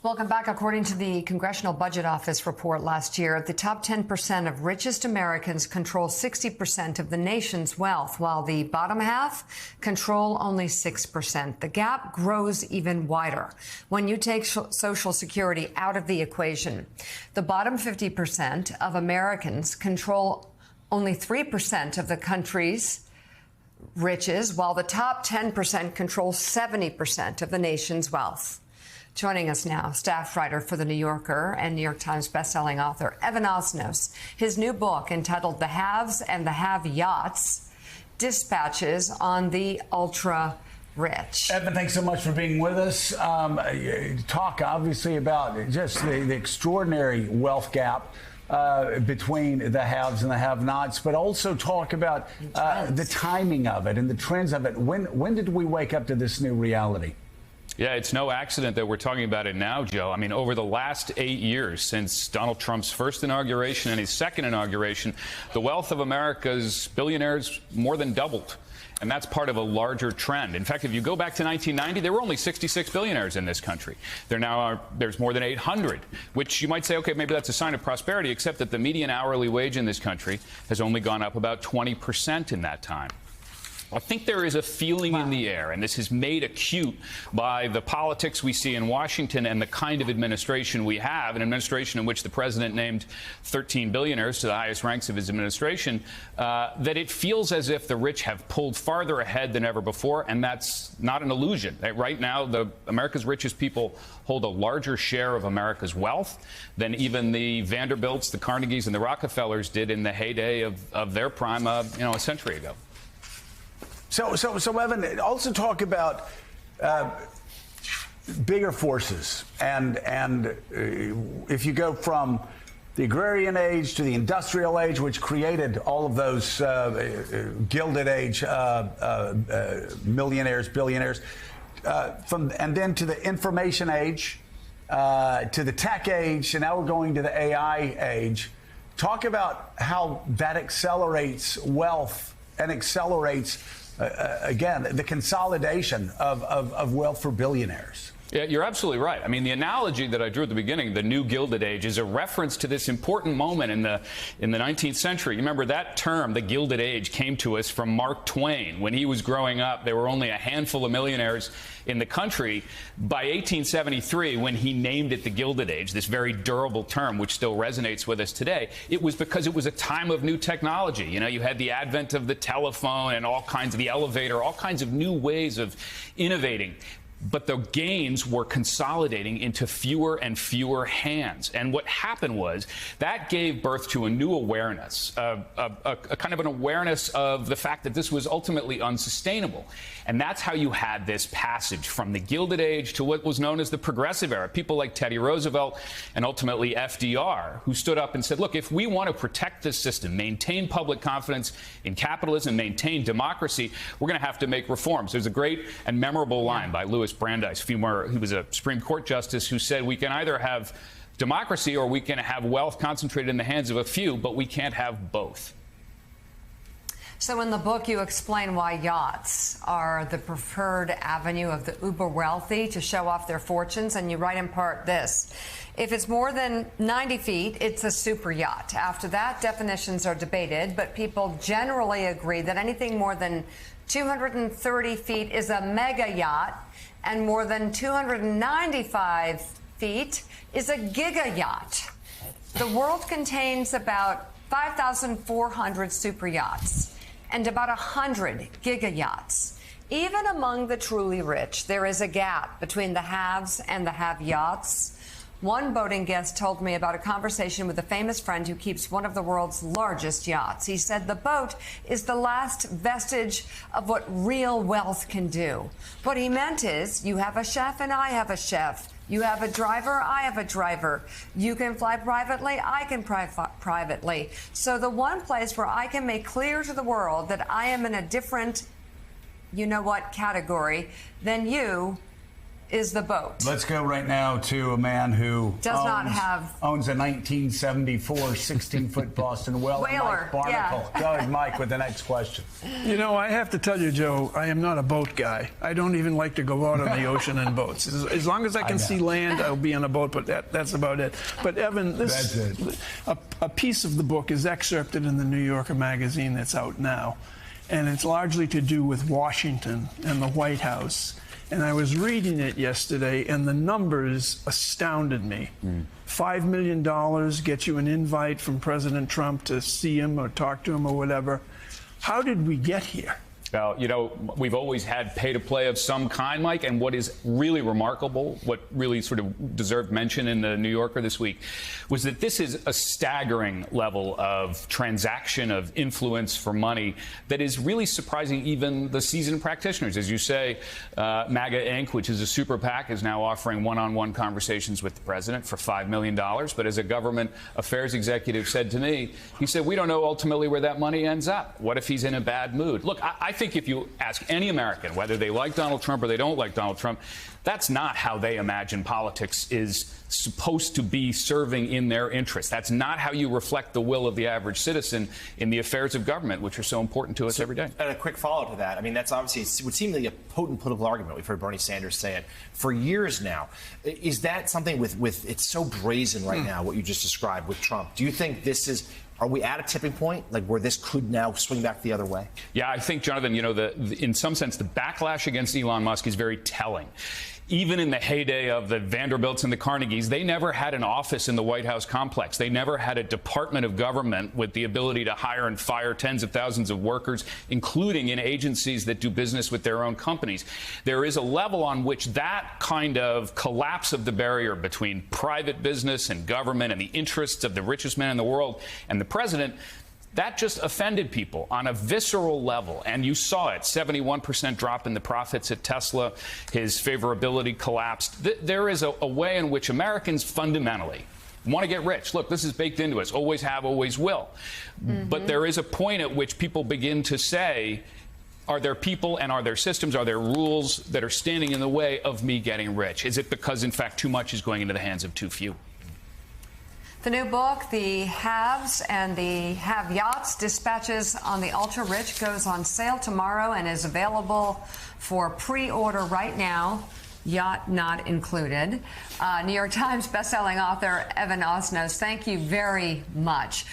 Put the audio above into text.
Welcome back. According to the Congressional Budget Office report last year, the top 10% of richest Americans control 60% of the nation's wealth, while the bottom half control only 6%. The gap grows even wider when you take Social Security out of the equation. The bottom 50% of Americans control only 3% of the country's riches, while the top 10% control 70% of the nation's wealth. Joining us now, staff writer for The New Yorker and New York Times bestselling author Evan Osnos. His new book, entitled The Haves and the Have-Yachts, dispatches on the ultra-rich. Evan, thanks so much for being with us. Talk, obviously, about just the extraordinary wealth gap between the haves and the have-nots, but also talk about the timing of it and the trends of it. When did we wake up to this new reality? Yeah, it's no accident that we're talking about it now, Joe. I mean, over the last 8 years, since Donald Trump's first inauguration and his second inauguration, the wealth of America's billionaires more than doubled. And that's part of a larger trend. In fact, if you go back to 1990, there were only 66 billionaires in this country. There's more than 800, which you might say, okay, maybe that's a sign of prosperity, except that the median hourly wage in this country has only gone up about 20% in that time. I think there is a feeling in the air, and this is made acute by the politics we see in Washington and the kind of administration we have, an administration in which the president named 13 billionaires to the highest ranks of his administration, that it feels as if the rich have pulled farther ahead than ever before, and that's not an illusion. Right now, America's richest people hold a larger share of America's wealth than even the Vanderbilts, the Carnegies, and the Rockefellers did in the heyday of their prime, a century ago. So Evan, also talk about bigger forces, and if you go from the agrarian age to the industrial age, which created all of those Gilded Age millionaires, billionaires, and then to the information age, to the tech age, and now we're going to the AI age. Talk about how that accelerates wealth and accelerates again, the consolidation of wealth for billionaires. Yeah, you're absolutely right. I mean, the analogy that I drew at the beginning, the new Gilded Age, is a reference to this important moment in the 19th century. You remember that term, the Gilded Age, came to us from Mark Twain. When he was growing up, there were only a handful of millionaires in the country. By 1873, when he named it the Gilded Age, this very durable term, which still resonates with us today, it was because it was a time of new technology. You know, you had the advent of the telephone and all kinds of the elevator, all kinds of new ways of innovating. But the gains were consolidating into fewer and fewer hands. And what happened was that gave birth to a new awareness, a kind of an awareness of the fact that this was ultimately unsustainable. And that's how you had this passage from the Gilded Age to what was known as the Progressive Era. People like Teddy Roosevelt and ultimately FDR, who stood up and said, look, if we want to protect this system, maintain public confidence in capitalism, maintain democracy, we're going to have to make reforms. There's a great and memorable line by Louis Brandeis, who was a Supreme Court justice, who said we can either have democracy or we can have wealth concentrated in the hands of a few, but we can't have both. So in the book, you explain why yachts are the preferred avenue of the uber wealthy to show off their fortunes. And you write in part this: if it's more than 90 feet, it's a super yacht. After that, definitions are debated, but people generally agree that anything more than 230 feet is a mega yacht, and more than 295 feet is a giga yacht. The world contains about 5,400 super yachts and about 100 giga yachts. Even among the truly rich, there is a gap between the haves and the have-yachts. One boating guest told me about a conversation with a famous friend who keeps one of the world's largest yachts. He said the boat is the last vestige of what real wealth can do. What he meant is, you have a chef and I have a chef. You have a driver, I have a driver. You can fly privately, I can privately. So the one place where I can make clear to the world that I am in a different, you know what, category than you is the boat? Let's go right now to a man who owns a 1974 16-foot Boston Whaler, Mike Barnacle. Yeah. Go ahead, Mike, with the next question. You know, I have to tell you, Joe, I am not a boat guy. I don't even like to go out on the ocean in boats. As long as I can see land, I'll be on a boat, but that's about it. But Evan, a piece of the book is excerpted in the New Yorker magazine that's out now, and it's largely to do with Washington and the White House. And I was reading it yesterday, and the numbers astounded me. $5 million gets you an invite from President Trump to see him or talk to him or whatever. How did we get here? Well, you know, we've always had pay-to-play of some kind, Mike, and what is really remarkable, what really sort of deserved mention in the New Yorker this week, was that this is a staggering level of transaction of influence for money that is really surprising even the seasoned practitioners. As you say, MAGA Inc., which is a super PAC, is now offering one-on-one conversations with the president for $5 million. But as a government affairs executive said to me, he said, we don't know ultimately where that money ends up. What if he's in a bad mood? Look, I think if you ask any American whether they like Donald Trump or they don't like Donald Trump, that's not how they imagine politics is supposed to be serving in their interest. That's not how you reflect the will of the average citizen in the affairs of government, which are so important to us every day. And a quick follow-up to that. I mean, that's obviously, it would seem like a potent political argument. We've heard Bernie Sanders say it for years now. Is that something with it's so brazen right now, what you just described with Trump? Do you think this is... Are we at a tipping point, like where this could now swing back the other way? Yeah, I think, Jonathan, you know, in some sense, the backlash against Elon Musk is very telling. Even in the heyday of the Vanderbilts and the Carnegies, they never had an office in the White House complex. They never had a department of government with the ability to hire and fire tens of thousands of workers, including in agencies that do business with their own companies. There is a level on which that kind of collapse of the barrier between private business and government and the interests of the richest man in the world and the president, that just offended people on a visceral level. And you saw it, 71% drop in the profits at Tesla. His favorability collapsed. There is a way in which Americans fundamentally want to get rich. Look, this is baked into us. Always have, always will. But there is a point at which people begin to say, are there people and are there systems, are there rules that are standing in the way of me getting rich? Is it because, in fact, too much is going into the hands of too few? The new book, The Haves and the Have-Yachts, Dispatches on the Ultra-Rich, goes on sale tomorrow and is available for pre-order right now, yacht not included. New York Times bestselling author Evan Osnos, thank you very much.